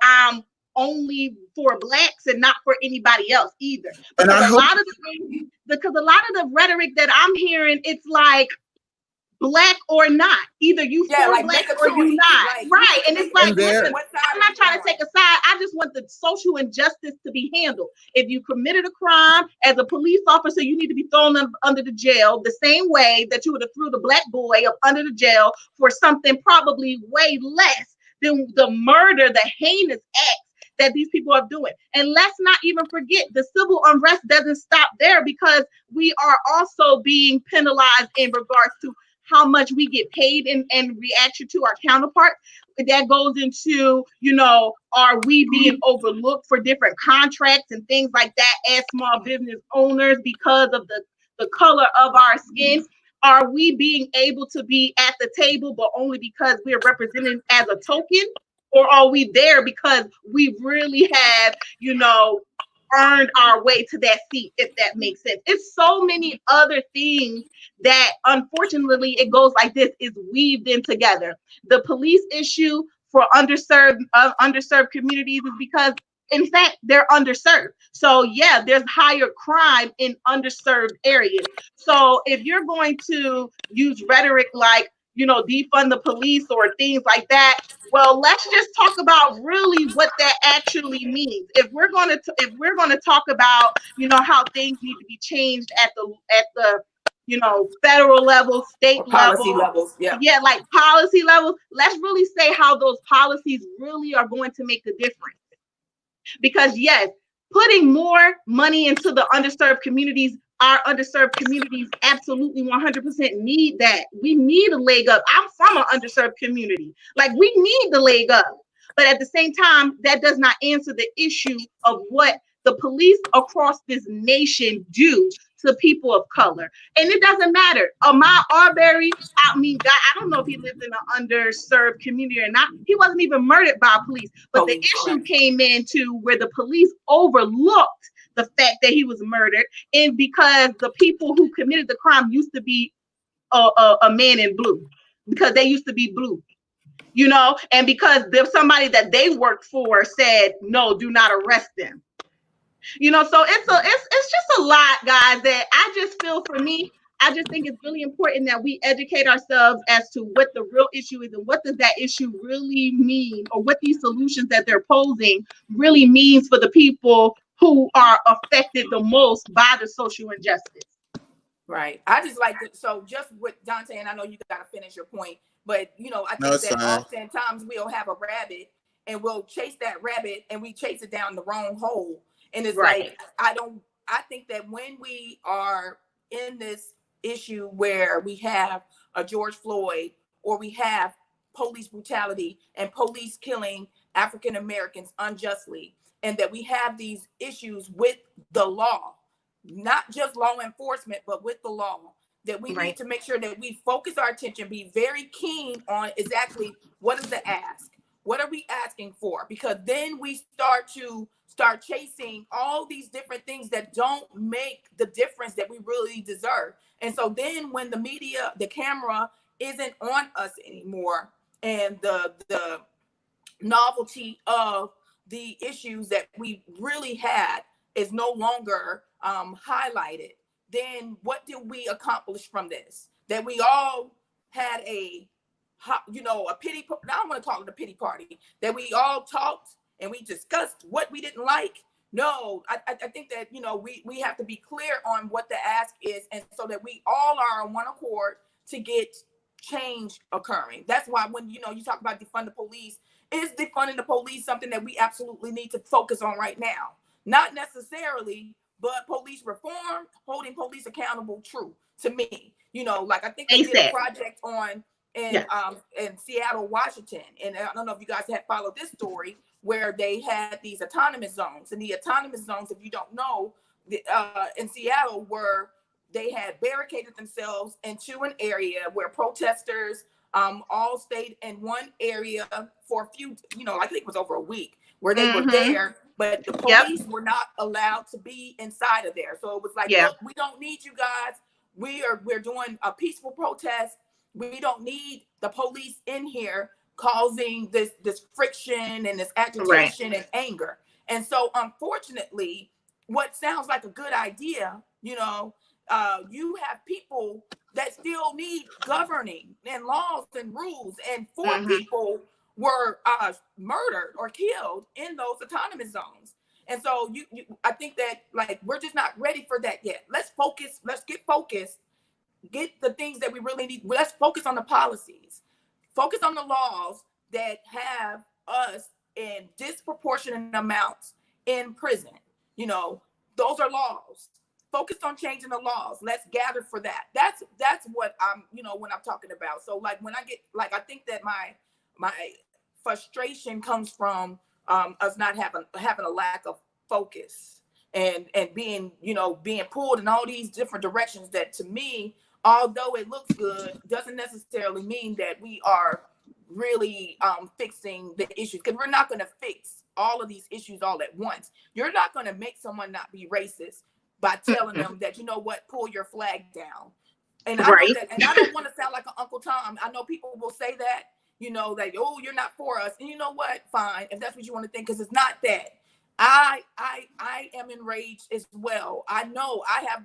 I'm only for Blacks and not for anybody else either. Because a lot of the rhetoric that I'm hearing, it's like, Black or not, either you for Black or you not, right? And it's like, listen, I'm not trying to take a side. I just want the social injustice to be handled. If you committed a crime as a police officer, you need to be thrown under the jail the same way that you would have threw the Black boy up under the jail for something probably way less than the murder, the heinous acts that these people are doing. And let's not even forget, the civil unrest doesn't stop there, because we are also being penalized in regards to how much we get paid in reaction to our counterparts. That goes into, are we being overlooked for different contracts and things like that as small business owners because of the color of our skin? Are we being able to be at the table, but only because we're represented as a token? Or are we there because we really have, earned our way to that seat, if that makes sense? It's so many other things that, unfortunately, it goes like this, is weaved in together. The police issue for underserved communities is because in fact, they're underserved. So yeah, there's higher crime in underserved areas. So if you're going to use rhetoric like, defund the police or things like that, well, let's just talk about really what that actually means. If we're going to talk about, how things need to be changed at the federal level, state Policy level, levels, yeah. yeah, like policy levels, let's really say how those policies really are going to make a difference. Because yes, putting more money into the underserved communities, our underserved communities absolutely 100% need that. We need a leg up. I'm from an underserved community. Like, we need the leg up. But at the same time, that does not answer the issue of what the police across this nation do to people of color. And it doesn't matter. Ahmaud Arbery, God, I don't know if he lived in an underserved community or not. He wasn't even murdered by police. But the issue came into where the police overlooked the fact that he was murdered, and because the people who committed the crime used to be a man in blue, because they used to be blue, and because there's somebody that they worked for said, no, do not arrest them. So it's just a lot, guys, that I just feel, for me, I just think it's really important that we educate ourselves as to what the real issue is and what does that issue really mean, or what these solutions that they're posing really means for the people who are affected the most by the social injustice. Right. I just like it. So just with Dante, and I know you got to finish your point, but I think that oftentimes we'll have a rabbit and we'll chase that rabbit and we chase it down the wrong hole. And it's like, I think that when we are in this issue where we have a George Floyd, or we have police brutality and police killing African Americans unjustly, and that we have these issues with the law, not just law enforcement, but with the law, that we need to make sure that we focus our attention, be very keen on exactly what is the ask. What are we asking for? Because then we start chasing all these different things that don't make the difference that we really deserve. And so then when the media, the camera isn't on us anymore, and the novelty of the issues that we really had is no longer highlighted, then what did we accomplish from this? That we all had a pity, I don't want to call it a pity party, that we all talked and we discussed what we didn't like. No, I think that, we have to be clear on what the ask is, and so that we all are on one accord to get change occurring. That's why when, you talk about defund the police, is defunding the police something that we absolutely need to focus on right now? Not necessarily, but police reform, holding police accountable, true to me. Like, I think they did a project in Seattle, Washington, and I don't know if you guys have followed this story, where they had these autonomous zones. And the autonomous zones, if you don't know, in Seattle, they had barricaded themselves into an area where protesters all stayed in one area for a few, I think it was over a week, where they were there, but the police were not allowed to be inside of there. So it was like, look, we don't need you guys. We're doing a peaceful protest. We don't need the police in here causing this friction and this agitation and anger. And so, unfortunately, what sounds like a good idea, you have people that still need governing and laws and rules, and 4 people were murdered or killed in those autonomous zones. And so I think that, like, we're just not ready for that yet. Let's focus. Let's get focused. Get the things that we really need. Let's focus on the policies. Focus on the laws that have us in disproportionate amounts in prison. Those are laws. Focus on changing the laws. Let's gather for that. That's what I'm, when I'm talking about. So, like, when I get, like, I think that my frustration comes from us not having a lack of focus and being pulled in all these different directions that, to me, although it looks good, doesn't necessarily mean that we are really fixing the issues, because we're not going to fix all of these issues all at once. You're not going to make someone not be racist by telling them that, pull your flag down. And I know that, and I don't want to sound like an Uncle Tom. I know people will say that, like, oh, you're not for us. And you know what? Fine, if that's what you want to think, because it's not that. I am enraged as well. I know I have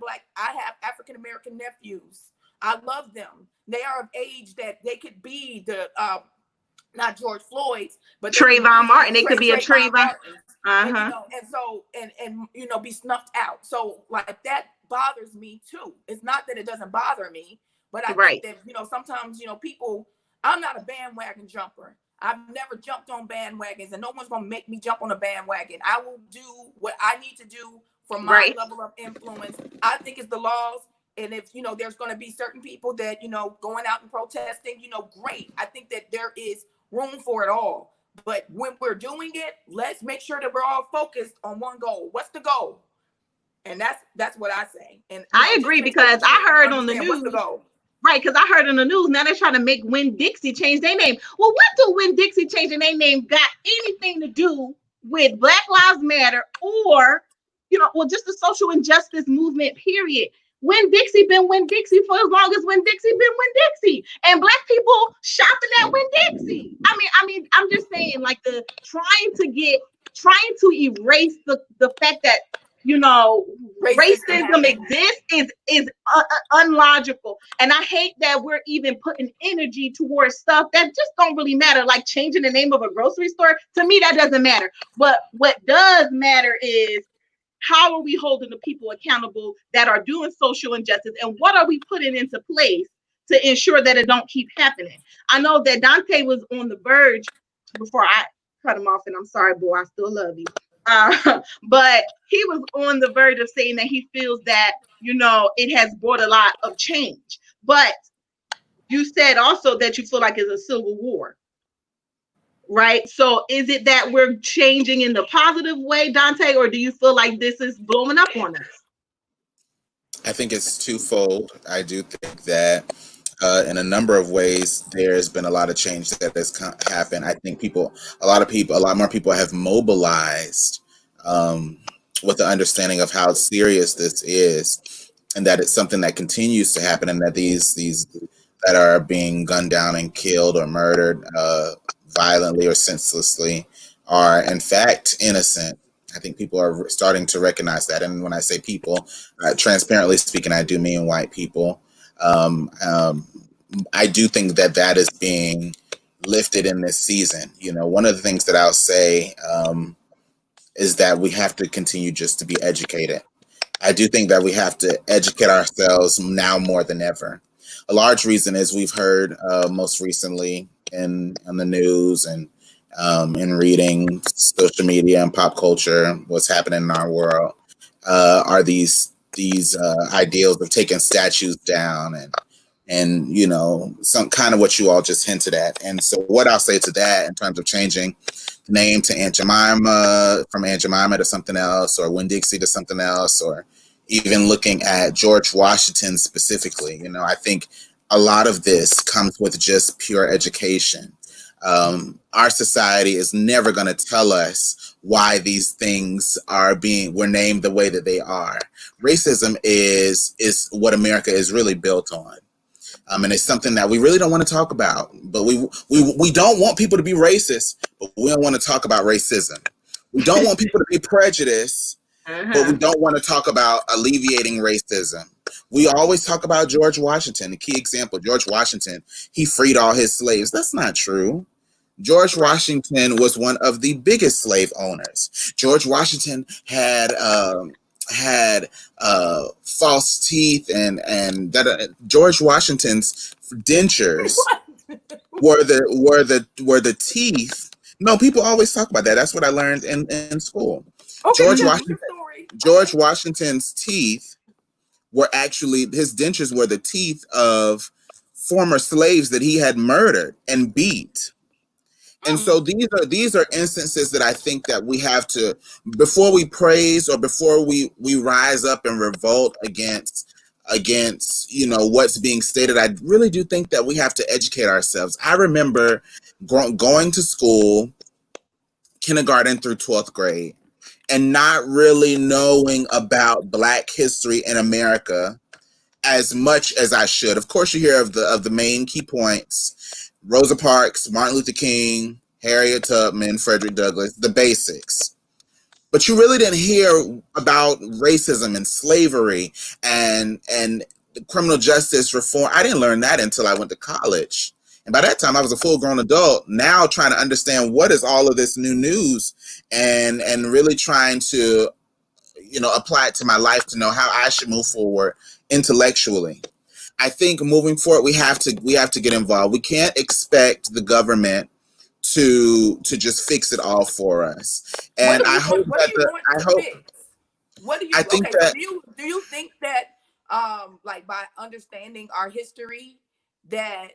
African American nephews. I love them. They are of age that they could be the not George Floyd's, but Trayvon Martin. They could be a Trayvon. And, you know, and so and you know, be snuffed out. So like that bothers me too. It's not that it doesn't bother me, but I think that, you know, sometimes, you know, people, I'm not a bandwagon jumper. I've never jumped on bandwagons, and no one's gonna make me jump on a bandwagon. I will do what I need to do for my level of influence. I think it's the laws. And if, you know, there's going to be certain people that, you know, going out and protesting, you know, great. I think that there is room for it all. But when we're doing it, let's make sure that we're all focused on one goal. What's the goal? And that's what I say. And I agree, because I heard on the news. What's the goal? Right, because I heard on the news, now they're trying to make Winn-Dixie change their name. Well, what do Winn-Dixie changing their name got anything to do with Black Lives Matter or, you know, well, just the social injustice movement, period? Winn-Dixie been Winn-Dixie for as long as Winn-Dixie been Winn-Dixie, and Black people shopping at Winn-Dixie. I mean, I'm just saying, like, the trying to erase the fact that, you know, racism exists is unlogical. And I hate that we're even putting energy towards stuff that just don't really matter, like changing the name of a grocery store. To me, that doesn't matter. But what does matter is, how are we holding the people accountable that are doing social injustice, and what are we putting into place to ensure that it don't keep happening? I know that Dante was on the verge before I cut him off, and I'm sorry, boy, I still love you. But he was on the verge of saying that he feels that, you know, it has brought a lot of change. But you said also that you feel like it's a civil war. Right. So is it that we're changing in the positive way, Dante, or do you feel like this is blowing up on us? I think it's twofold. I do think that in a number of ways, there's been a lot of change that has happened. I think a lot more people have mobilized with the understanding of how serious this is, and that it's something that continues to happen, and that these that are being gunned down and killed or murdered violently or senselessly are in fact innocent. I think people are starting to recognize that. And when I say people, transparently speaking, I do mean white people. I do think that is being lifted in this season. You know, one of the things that I'll say is that we have to continue just to be educated. I do think that we have to educate ourselves now more than ever. A large reason is we've heard most recently in the news and in reading social media and pop culture, what's happening in our world, are these ideals of taking statues down and you know, some kind of what you all just hinted at. And so what I'll say to that in terms of changing the name to Aunt Jemima, from Aunt Jemima to something else, or Winn-Dixie to something else, or even looking at George Washington specifically, you know, I think a lot of this comes with just pure education. Our society is never going to tell us why these things were named the way that they are. Racism is what America is really built on. And it's something that we really don't want to talk about, but we don't want people to be racist, but we don't want to talk about racism. We don't want people to be prejudiced, but we don't want to talk about alleviating racism. We always talk about George Washington, the key example. George Washington, he freed all his slaves. That's not true. George Washington was one of the biggest slave owners. George Washington had false teeth, and that George Washington's dentures were the teeth. No, people always talk about that. That's what I learned in school. Okay, George Washington's teeth were actually, his dentures were the teeth of former slaves that he had murdered and beat. And so these are instances that I think that we have to, before we praise or before we rise up and revolt against, you know, what's being stated, I really do think that we have to educate ourselves. I remember going to school, kindergarten through 12th grade, and not really knowing about Black history in America as much as I should. Of course, you hear of the main key points: Rosa Parks, Martin Luther King, Harriet Tubman, Frederick Douglass, the basics. but you really didn't hear about racism and slavery and criminal justice reform. I didn't learn that until I went to college. And by that time, I was a full-grown adult, now trying to understand what is all of this new news and really trying to, apply it to my life to know how I should move forward intellectually. I think moving forward, we have to get involved. We can't expect the government to just fix it all for us. And I hope do you think that like by understanding our history that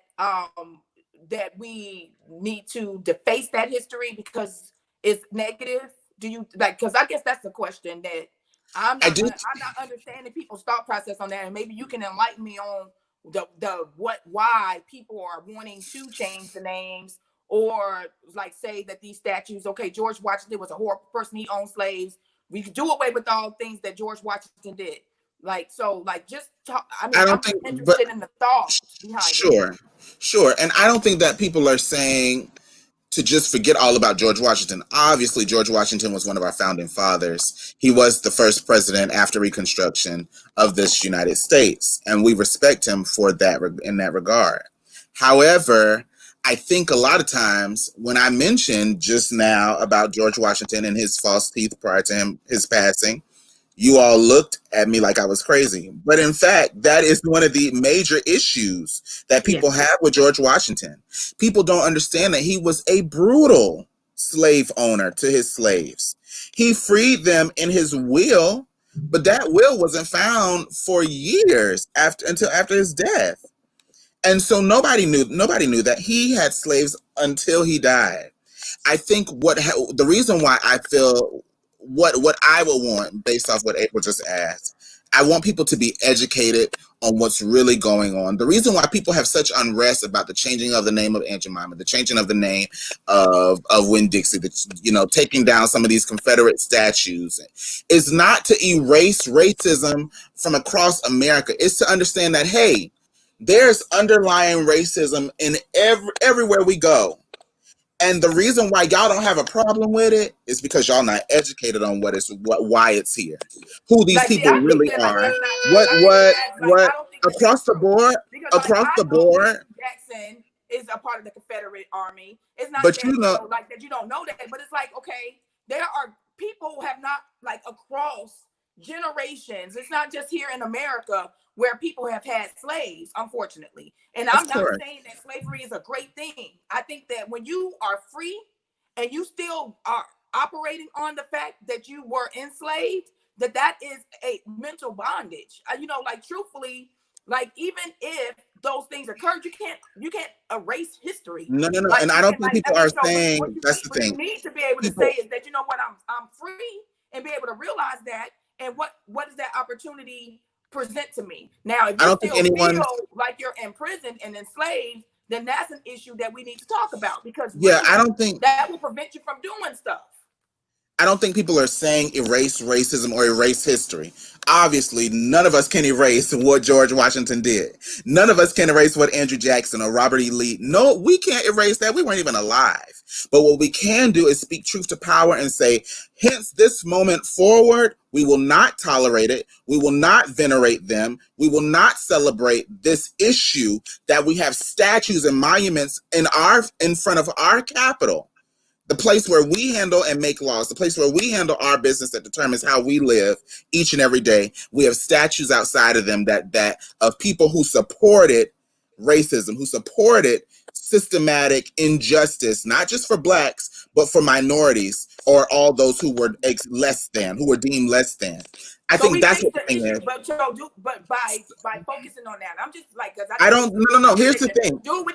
that we need to deface that history because it's negative? Do you like, because I guess that's the question that I'm not understanding people's thought process on that, and maybe you can enlighten me on why people are wanting to change the names, or like say that these statues, okay, George Washington was a horrible person, he owned slaves, we could do away with all things that George Washington did. Like, so like just talk, I'm interested in the thought behind it. Sure. And I don't think that people are saying to just forget all about George Washington. Obviously, George Washington was one of our founding fathers. He was the first president after Reconstruction of this United States, and we respect him for that in that regard. However, I think a lot of times when I mentioned just now about George Washington and his false teeth prior to his passing, you all looked at me like I was crazy. But in fact, that is one of the major issues that people have with George Washington. People don't understand that he was a brutal slave owner to his slaves. He freed them in his will, but that will wasn't found for years until after his death. And so nobody knew that he had slaves until he died. I think the reason why I feel what I would want, based off what April just asked, I want people to be educated on what's really going on. The reason why people have such unrest about the changing of the name of Aunt Jemima, the changing of the name of Winn-Dixie, taking down some of these Confederate statues, is not to erase racism from across America. It's to understand that, hey, there's underlying racism in everywhere we go. And the reason why y'all don't have a problem with it is because y'all not educated on why it's here, who these people really are, what across the board. Jackson is a part of the Confederate Army. It's not but that, like that you don't know that, but it's like, okay, there are people who have not, like, across generations. It's not just here in America where people have had slaves, unfortunately. And I'm not saying that slavery is a great thing. I think that when you are free and you still are operating on the fact that you were enslaved, that is a mental bondage. Like, truthfully, like, even if those things occurred, you can't erase history. No. Like, and I don't think people are saying that's the thing. What you need to be able to say is that, you know what, I'm free, and be able to realize that. And what does that opportunity present to me? Now, if you feel like you're imprisoned and enslaved, then that's an issue that we need to talk about, because I don't think that will prevent you from doing stuff. I don't think people are saying erase racism or erase history. Obviously, none of us can erase what George Washington did. None of us can erase what Andrew Jackson or Robert E. Lee. No, we can't erase that. We weren't even alive. But what we can do is speak truth to power and say, hence this moment forward, we will not tolerate it. We will not venerate them. We will not celebrate this issue that we have statues and monuments in front of our Capitol. The place where we handle and make laws, the place where we handle our business that determines how we live each and every day. We have statues outside of them that of people who supported racism, who supported systematic injustice, not just for Blacks, but for minorities or all those who were who were deemed less than. I think that's what the thing is. But by focusing on that, I'm just like, because no. Here's the thing. Do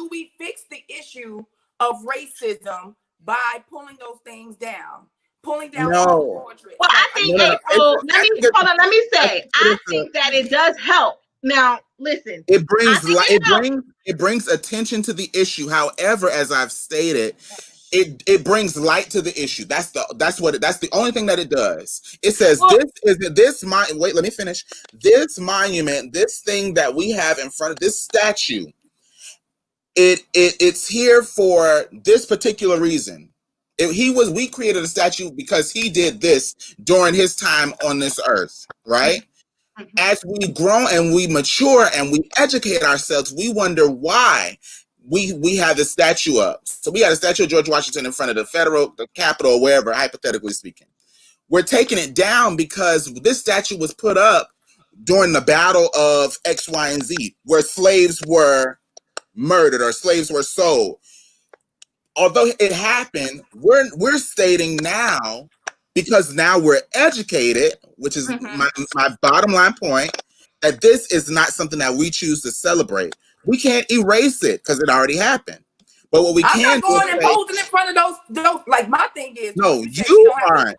we fix the issue of racism by pulling those things down? Pulling down all portraits. Well, I think let me say, I think that it does help. Now, listen. It brings attention to the issue. However, as I've stated, it brings light to the issue. That's the only thing that it does. It says wait, let me finish. This monument, this thing that we have in front of this statue, it's here for this particular reason. We created a statue because he did this during his time on this earth, right? As we grow and we mature and we educate ourselves, we wonder why we have this statue up. So we got a statue of George Washington in front of the Capitol, or wherever, hypothetically speaking. We're taking it down because this statue was put up during the battle of X, Y, and Z, where slaves were murdered or slaves were sold. Although it happened, we're stating now, because now we're educated, which is my bottom line point, that this is not something that we choose to celebrate. We can't erase it because it already happened. But what we I'm can not going and posing in front of those. Like, my thing is, no, you aren't.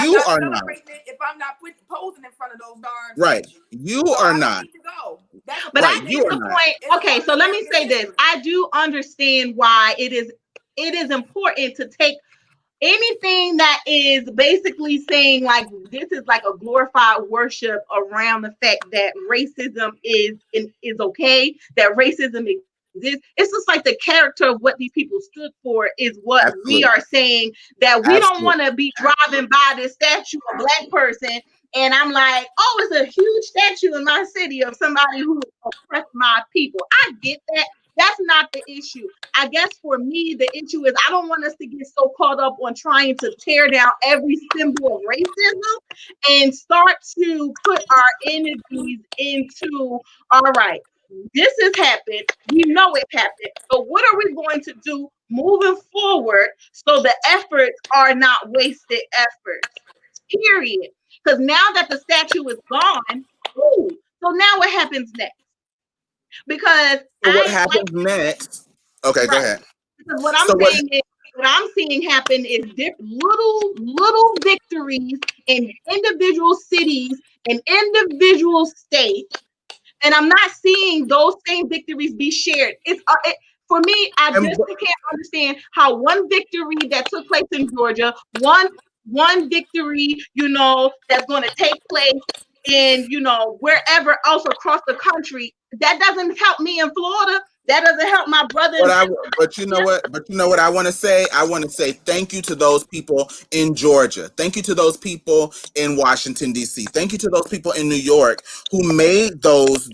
You are not. If I'm not posing in front of those darn right. You are not. But I think the point. Okay, so let me say this. I do understand why it is important to take anything that is basically saying like this is like a glorified worship around the fact that racism is okay, that racism exists. It's just like the character of what these people stood for is what Absolutely. We are saying, that we Absolutely. Don't want to be driving by this statue of a black person and I'm like, oh, it's a huge statue in my city of somebody who oppressed my people. I get that. That's not the issue. I guess for me, the issue is I don't want us to get so caught up on trying to tear down every symbol of racism and start to put our energies into, all right, this has happened. We know it happened. But what are we going to do moving forward so the efforts are not wasted efforts? Period. Because now that the statue is gone, so now what happens next? Because what happens next? Okay, go ahead. Because what I'm seeing happen is little victories in individual cities and individual states, and I'm not seeing those same victories be shared. For me, I just can't understand how one victory that took place in Georgia, one victory, that's going to take place in, wherever else across the country, that doesn't help me in Florida. That doesn't help my brother. But you know what I want to say? I want to say thank you to those people in Georgia. Thank you to those people in Washington, D.C. Thank you to those people in New York who made those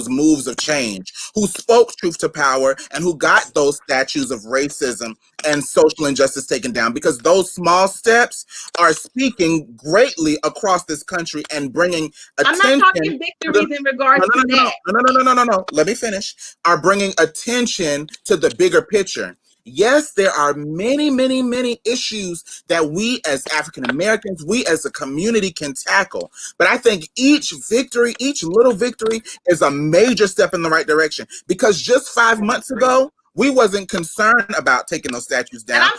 moves of change, who spoke truth to power, and who got those statues of racism and social injustice taken down, because those small steps are speaking greatly across this country and bringing attention. I'm not talking victories in regards to that. No. Let me finish. Are bringing attention to the bigger picture. Yes, there are many, many, many issues that we as African Americans, we as a community can tackle. But I think each little victory is a major step in the right direction. Because just 5 months ago, we wasn't concerned about taking those statues down.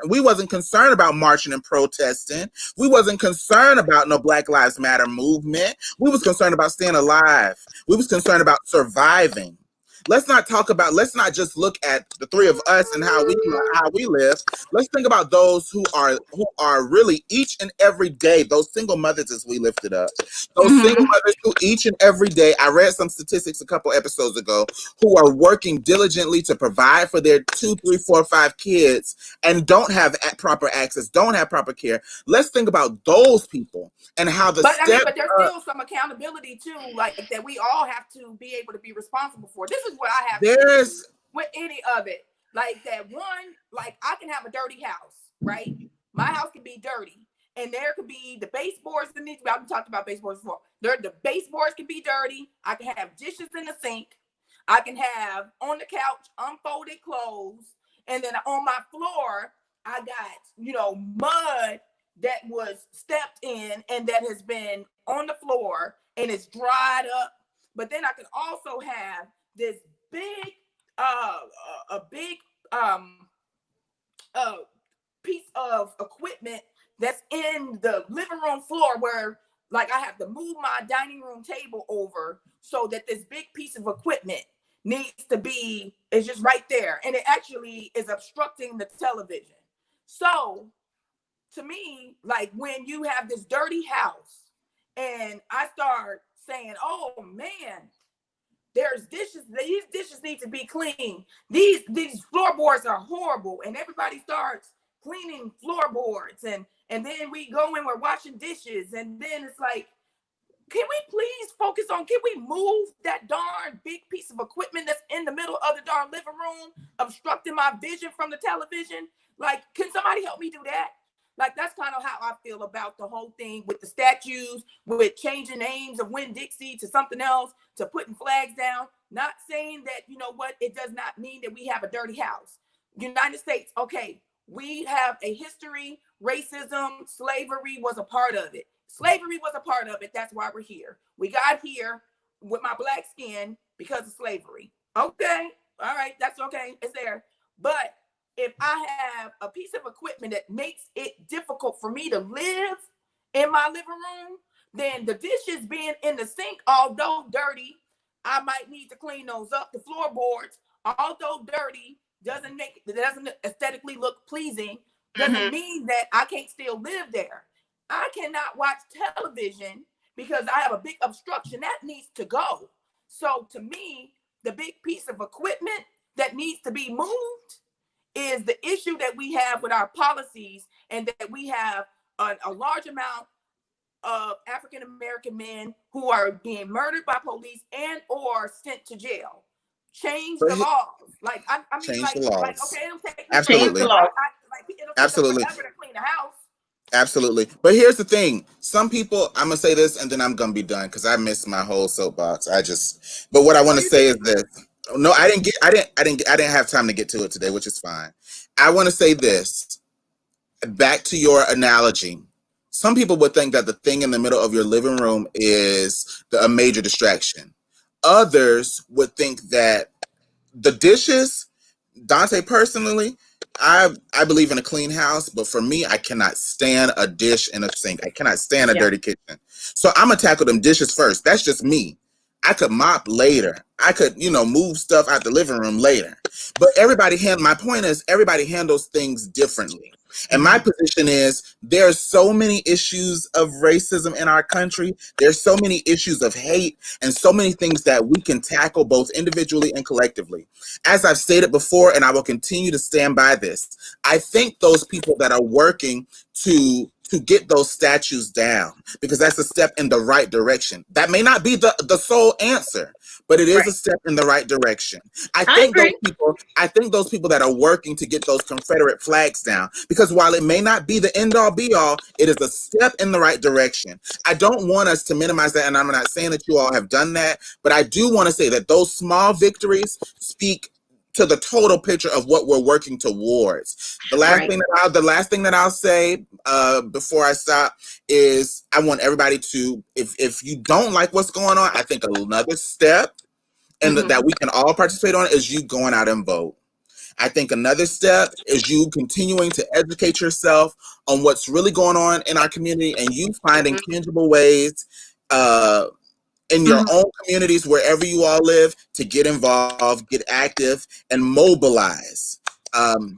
We wasn't concerned about marching and protesting. We wasn't concerned about no Black Lives Matter movement. We was concerned about staying alive. We was concerned about surviving. Let's not just look at the three of us and how we live. Let's think about those who are really each and every day, those single mothers as we lifted up. Those single mothers who each and every day, I read some statistics a couple episodes ago, who are working diligently to provide for their 2, 3, 4, 5 kids and don't have proper access, don't have proper care. Let's think about those people and how but there's still some accountability too, like that we all have to be able to be responsible for. This is what I have with any of it. Like that one, like I can have a dirty house, right? My house can be dirty, and there could be the baseboards that need to be. I've talked about baseboards before. The baseboards can be dirty. I can have dishes in the sink. I can have on the couch unfolded clothes, and then on my floor I got mud that was stepped in and that has been on the floor and it's dried up. But then I can also have this big piece of equipment that's in the living room floor where like I have to move my dining room table over so that this big piece of equipment is just right there, and it actually is obstructing the television. So to me, like when you have this dirty house and I start saying, oh man, there's dishes. These dishes need to be clean. These floorboards are horrible, and everybody starts cleaning floorboards, and then we go in, we're washing dishes, and then it's like, can we please focus on, can we move that darn big piece of equipment that's in the middle of the darn living room, obstructing my vision from the television? Like, can somebody help me do that? Like, that's kind of how I feel about the whole thing with the statues, with changing names of Winn-Dixie to something else, to putting flags down. Not saying that, you know what, it does not mean that we have a dirty house. United States, okay, we have a history, racism, slavery was a part of it. Slavery was a part of it. That's why we're here. We got here with my black skin because of slavery. Okay, all right, that's okay. It's there. But if I have a piece of equipment that makes it difficult for me to live in my living room, then the dishes being in the sink, although dirty, I might need to clean those up. The floorboards, although dirty, doesn't aesthetically look pleasing, doesn't mean that I can't still live there. I cannot watch television because I have a big obstruction that needs to go. So to me, the big piece of equipment that needs to be moved is the issue that we have with our policies, and that we have a large amount of African-American men who are being murdered by police and or sent to jail. Change the laws. Like, I mean, change like, the laws. like, okay, it'll take Absolutely. it'll take Absolutely. forever to clean a house. Absolutely. But here's the thing. Some people, I'm going to say this and then I'm going to be done because I missed my whole soapbox. But what I want to say is this. No, I didn't have time to get to it today, which is fine. I want to say this. Back to your analogy. Some people would think that the thing in the middle of your living room is a major distraction. Others would think that the dishes, Dante, personally, I believe in a clean house, but for me, I cannot stand a dish in a sink. I cannot stand a dirty kitchen. So I'm gonna tackle them dishes first. That's just me. I could mop later. I could, move stuff out the living room later. But my point is, everybody handles things differently. And my position is, there's so many issues of racism in our country. There's so many issues of hate and so many things that we can tackle both individually and collectively. As I've stated before, and I will continue to stand by this, I think those people that are working to get those statues down, because that's a step in the right direction. That may not be the sole answer, but it is a step in the right direction. I think those people that are working to get those Confederate flags down, because while it may not be the end all be all, it is a step in the right direction. I don't want us to minimize that, and I'm not saying that you all have done that, but I do want to say that those small victories speak to the total picture of what we're working towards. The last thing that I'll say before I stop is, I want everybody to, if you don't like what's going on, I think another step and that we can all participate on is you going out and vote. I think another step is you continuing to educate yourself on what's really going on in our community, and you finding tangible ways in your own communities, wherever you all live, to get involved, get active, and mobilize.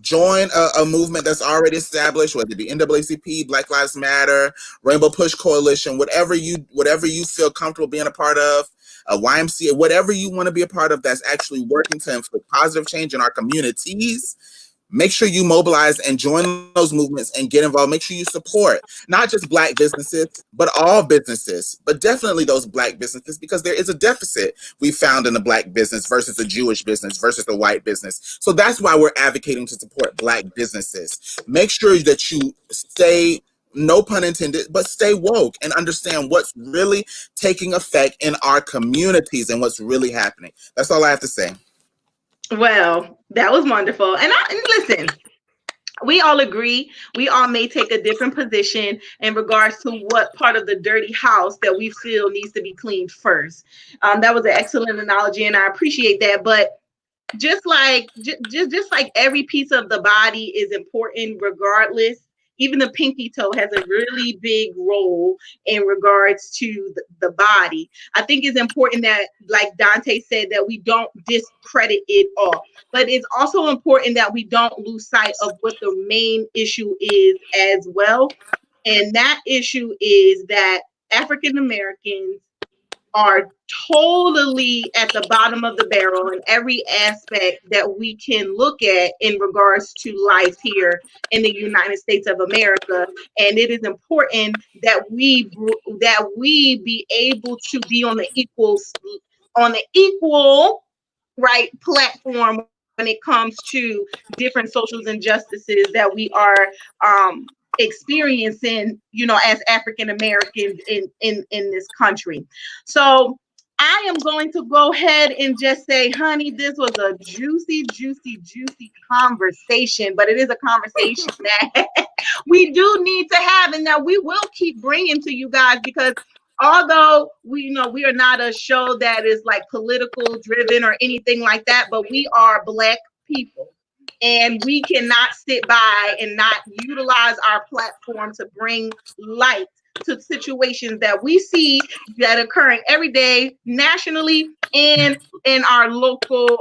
Join a movement that's already established, whether it be NAACP, Black Lives Matter, Rainbow Push Coalition, whatever you feel comfortable being a part of, a YMCA, whatever you want to be a part of that's actually working to inflict positive change in our communities. Make sure you mobilize and join those movements and get involved. Make sure you support not just Black businesses, but all businesses, but definitely those Black businesses, because there is a deficit we found in the Black business versus a Jewish business versus a white business. So that's why we're advocating to support Black businesses. Make sure that you stay, no pun intended, but stay woke and understand what's really taking effect in our communities and what's really happening. That's all I have to say. Well, that was wonderful. And listen, we all agree. We all may take a different position in regards to what part of the dirty house that we feel needs to be cleaned first. That was an excellent analogy, and I appreciate that. But just like every piece of the body is important regardless, even the pinky toe has a really big role in regards to the body. I think it's important that, like Dante said, that we don't discredit it all. But it's also important that we don't lose sight of what the main issue is as well. And that issue is that African Americans are totally at the bottom of the barrel in every aspect that we can look at in regards to life here in the United States of America. And it is important that we be able to be on the equal right platform when it comes to different social injustices that we are experiencing, as African Americans in this country. So I am going to go ahead and just say, honey, this was a juicy, juicy, juicy conversation, but it is a conversation that we do need to have, and that we will keep bringing to you guys, because although we are not a show that is like political driven or anything like that, but we are Black people. And we cannot sit by and not utilize our platform to bring light to situations that we see that are occurring every day nationally and in our local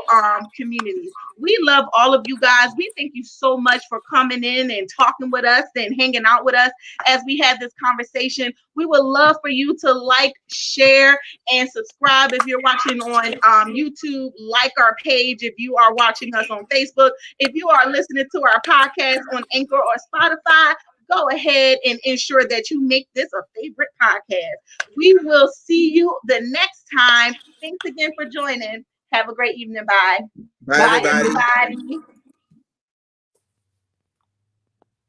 communities. We love all of you guys. We thank you so much for coming in and talking with us and hanging out with us as we had this conversation. We would love for you to like, share, and subscribe if you're watching on YouTube. Like our page if you are watching us on Facebook. If you are listening to our podcast on Anchor or Spotify, go ahead and ensure that you make this a favorite podcast. We will see you the next time. Thanks again for joining. Have a great evening. Bye. Bye, everybody. Everybody.